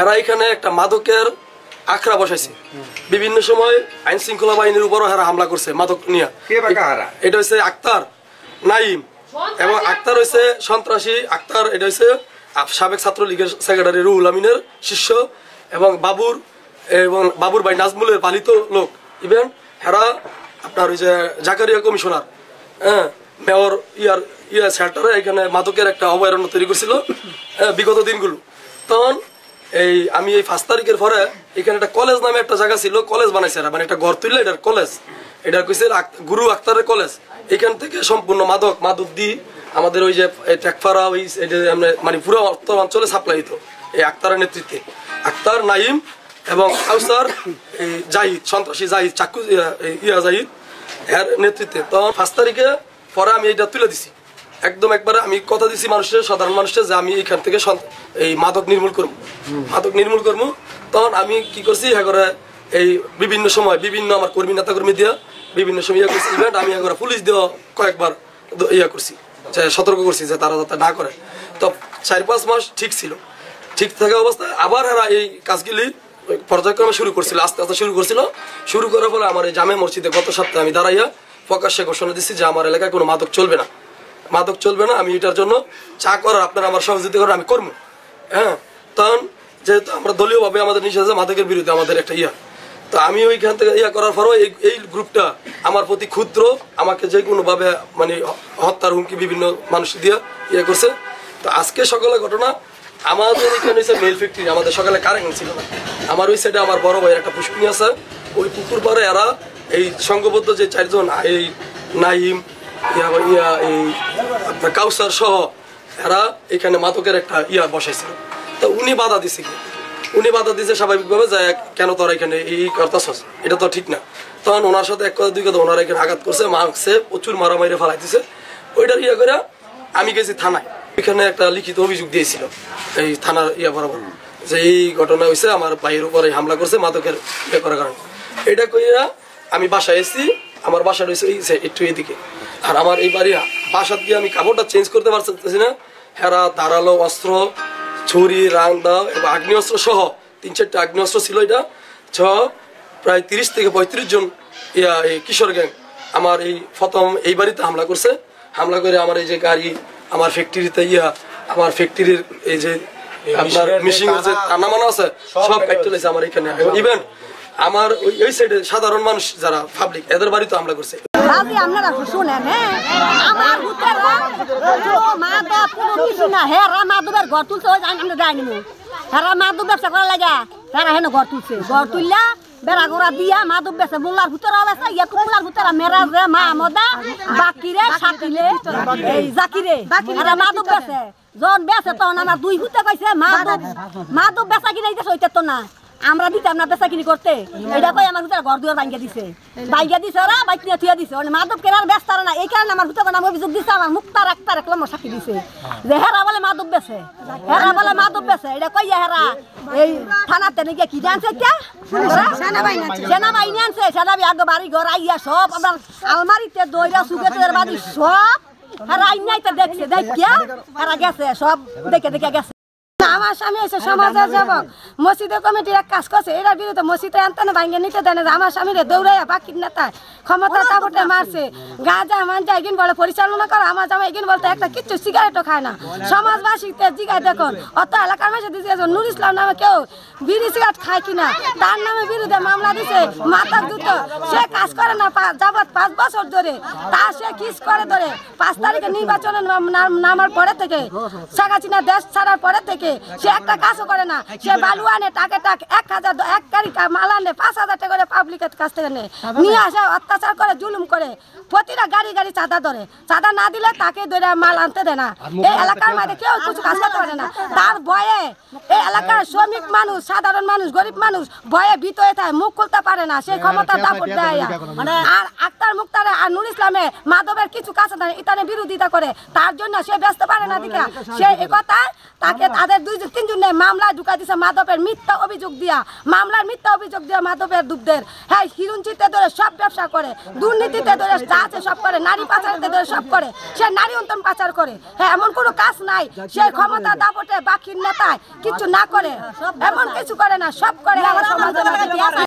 এরা এখানে একটা মাদকের আখড়া বসাইছে। বিভিন্ন সময় আইন শৃঙ্খলা বাহিনীর উপরও এরা হামলা করছে মাদক নিয়ে। এটা হচ্ছে আক্তার নাইম, এবং আক্তার হচ্ছে সন্ত্রাসী। আক্তার এটা হচ্ছে সাবেক ছাত্রলীগের সেক্রেটারি রুহুল আমিনের শিষ্য, এবং বাবুর ভাই নাজমুলের পালিত লোক। ইভেন এরা আপনার ওই যে জাকারিয়া কমিশনার, হ্যাঁ, মেয়র শেল্টারে এখানে মাদকের একটা অভয়ারণ্য তৈরি করছিল বিগত দিনগুলো। তখন আমি এই 5 তারিখের পরে এখানে একটা কলেজ নামে একটা জায়গা ছিল, কলেজ বানাইছে এরা, মানে একটা ঘর তুললে এটার কলেজ, এটা কইছে গুরু আক্তারের কলেজ। এখান থেকে সম্পূর্ণ মাদক দিয়ে আমাদের ওই যে ট্যাকফারা ওই মানে পুরো অঞ্চলে সাপ্লাই হইতো এই আক্তারের নেতৃত্বে। আক্তার নাইম এবং কাউসার এই জাহিদ, সন্ত্রাসী জাহিদ, চাকু জাহিদ এর নেতৃত্বে। তখন 5 তারিখে পরে আমি এটা তুলে দিছি একদম একবারে। আমি কথা দিছি মানুষের, সাধারণ মানুষের, যে আমি এখান থেকে এই মাদক নির্মূল করবো। তখন আমি কি করছি, করে এই বিভিন্ন সময় বিভিন্ন আমার কর্মী নেতা কর্মী দিয়া বিভিন্ন সময় করছি ইভেন্ট। আমি পুলিশ দিয়ে কয়েকবার করছি, সতর্ক করছি যে তারা যাতে না করে। তো 4-5 মাস ঠিক ছিল, ঠিক থাকা অবস্থায় আবার এরা এই কাজগুলি পর্যায়ক্রমে শুরু করছিল, আস্তে আস্তে শুরু করার ফলে আমার এই জামে মসজিদে গত সপ্তাহে আমি দাঁড়াইয়া প্রকাশ্যে ঘোষণা দিচ্ছি যে আমার এলাকায় কোনো মাদক চলবে না। আমি এটার জন্য চা করার আপনারা আমার সহযোগিতা করার আমি করবো। হ্যাঁ, তখন যেহেতু আমরা দলীয় ভাবে আমাদের নিষেধ মাদকের বিরুদ্ধে আমাদের একটা তো আমি ওইখান থেকে করার পরও এই গ্রুপটা আমার প্রতি ক্ষুদ্র, আমাকে যে কোনো ভাবে মানে হত্যার হুমকি বিভিন্ন মানুষ দিয়ে করছে। তো আজকে সকালে ঘটনা, আমাদের এখানে হচ্ছে মেল ফ্যাক্টরি, আমাদের সকালে কারেন্ট ছিল না। আমার ওই সাইডে আমার বড় ভাইয়ের একটা পুষ্পিনী আছে, ওই পুকুর পাড়ে এরা এই সংঘবদ্ধ যে 4 জন, এই নাইম এই আপনার কাউসার সহ এরা এখানে মাদকের একটা বসাইছিল। তো উনি বাধা দিছে স্বাভাবিকভাবে, যে কেন তোরা এখানে করতেছস, এটা তো ঠিক না। তখন ওনার সাথে 1 কথা 2 কথা ওনারা এখানে আঘাত করছে, মারছে, প্রচুর মারামারি ফেলাইতেছে। ওইটার করে আমি গেছি থানায়, এখানে একটা লিখিত অভিযোগ দিয়েছিল এই থানার বরাবর, যে এই ঘটনা হয়েছে, আমার ভাইয়ের উপরে হামলা করছে মাদকের করার কারণে। এটা কইরা আমি বাসায় এসেছি, আমার বাসা রয়েছে একটু এদিকে, আর আমার এই বাড়ি বাসার দিয়ে আমি কাপড়টা চেঞ্জ করতে পারতেছি না। হেরা ধারালো অস্ত্র, ছুরি, রাংদা এবং আগ্নেয়াস্ত্র সহ 3-4টা আগ্নেয়াস্ত্র ছিল। এটা প্রায় 30 থেকে 35 জন কিশোর গ্যাং আমার এই প্রথম এই বাড়িতে হামলা করছে। হামলা করে আমার এই যে গাড়ি, আমার ফ্যাক্টরিতে আমার ফ্যাক্টরির এই যে আপনার মেশিনের যে টানামানা আছে সব কাটতে লেগেছে আমার এখানে। ইভেন আমার ওই সাইডে সাধারণ মানুষ যারা পাবলিক, এদের বাড়িতে হামলা করছে। আপনারা শুনেন, হ্যাঁ, আমার মাদুবের ঘর তুলছে, আমরা যাইনি, হেরা মাদুব ব্যবসা করা লাগা, হেরা হেন ঘর তুলছে, ঘর তুললা বেড়া গোড়া দিয়া মাদুব বেছে, মোল্লার ভিতরে আছে, মোল্লার ভিতরে মেরাজে, মাহমদা, বাকিরে, সাকিলে, এই জাকিরে, হেরা মাদুব বেছে। যখন বেছে তখন আমার 2 হুতে কইছে মাদুব বেচা কিনে দিতেছে, ওইটা তো না আমরা দিতাম না বেচা কিনি করতে। এটা কই আমার ভিতরে ঘর দুয়ার ভাঙ্গিয়া দিছে ওরা, বাইক নিয়ে থুয়া দিছে। মাদক কেনার ব্যস্ত না, এই কারণে আমার ভিতরে নাম অভিযোগ দিছে। আমার মুক্তার আক্তার এক নম্বর সাক্ষী দিছে যে হেরা বলে মাদক বেছে, এটা কইয়া হেরা এই থানাতে নাকি কি জানছে, সেনাবাহিনী আনছে। সেনাবাহিনী আগে বাড়ি ঘর আইয়া সব আমার আলমারিতে দইরা সুগেতের বাড়ি সব হেরা আইনাইতে দেখছে, দেখিয়া হেরা গেছে, সব দেখে গেছে। আমার স্বামী এসে সমাজের যুবক মসজিদের কমিটির এক কাজ করছে, এটার বিরুদ্ধে মসজিদে আনতে না ভাঙ্গে নিতে দেয় না। আমার স্বামীরে দৌড়াইয়া বাকির নেতা ক্ষমতা তাবটে মারছে, গাঁজা মাঞ্জা এগিন বলে পরিচালনা করে। আমার জামা এগিন বলতে একটা কিচ্ছু সিগারেটও খায় না। সমাজবাসীতে জিগায় দেখুন, অত এলাকার মাসে দিয়েছে নুর ইসলাম নামে কেউ বিড়ি সিগারেট খায় কিনা, তার নামে বিরুদ্ধে মামলা দিছে। মাথার দুটো সে কাজ করে না যাবৎ 5 বছর ধরে, তা সে কিস করে ধরে 5 তারিখে নির্বাচনের নামার পরে থেকে, শেখ হাসিনা দেশ ছাড়ার পরে থেকে সে একটা কাজও করে না। সে বালু আনে টাকে 1 গাড়ি মাল আনে 5,000 টাকা করে পাবলিকের কাছ থেকে নিয়ে আসে, অত্যাচার করে, জুলুম করে। প্রতিটা গাড়ি চাঁদা ধরে, চাঁদা না দিলে তাকে ধরে মাল আনতে দেয় না। এই এলাকার মধ্যে কেউ কিছু কাজ করতে পারে না। তার ভয়ে এই এলাকার শ্রমিক মানুষ, সাধারণ মানুষ, গরিব মানুষ ভয়ে ভীত হয়ে থাকে, মুখ খুলতে পারে না। সেই ক্ষমতা দাপট দেয়। আর আক্তার মুক্তারে আর নুর ইসলামে মাদবের কিছু কাজ ইতানে বিরোধিতা করে, তার জন্য সে ব্যস্ত পারে না। দিকে সে একথা তাকে তাদের তিনজনে মামলায় ঢুকা দিছে মাদকের মিথ্যা অভিযোগ দিয়া মাদকের দুধদের হ্যাঁ হিরুঞ্চিতে ধরে সব ব্যবসা করে দুর্নীতিতে ধরে যা আছে সব করে নারী পাচারতে ধরে সব করে সে নারী অন্তন পাচার করে হ্যাঁ এমন কোনো কাজ নাই সে ক্ষমতা দাপটে বাকির নেতায় কিছু না করে এমন কিছু করে না সব করে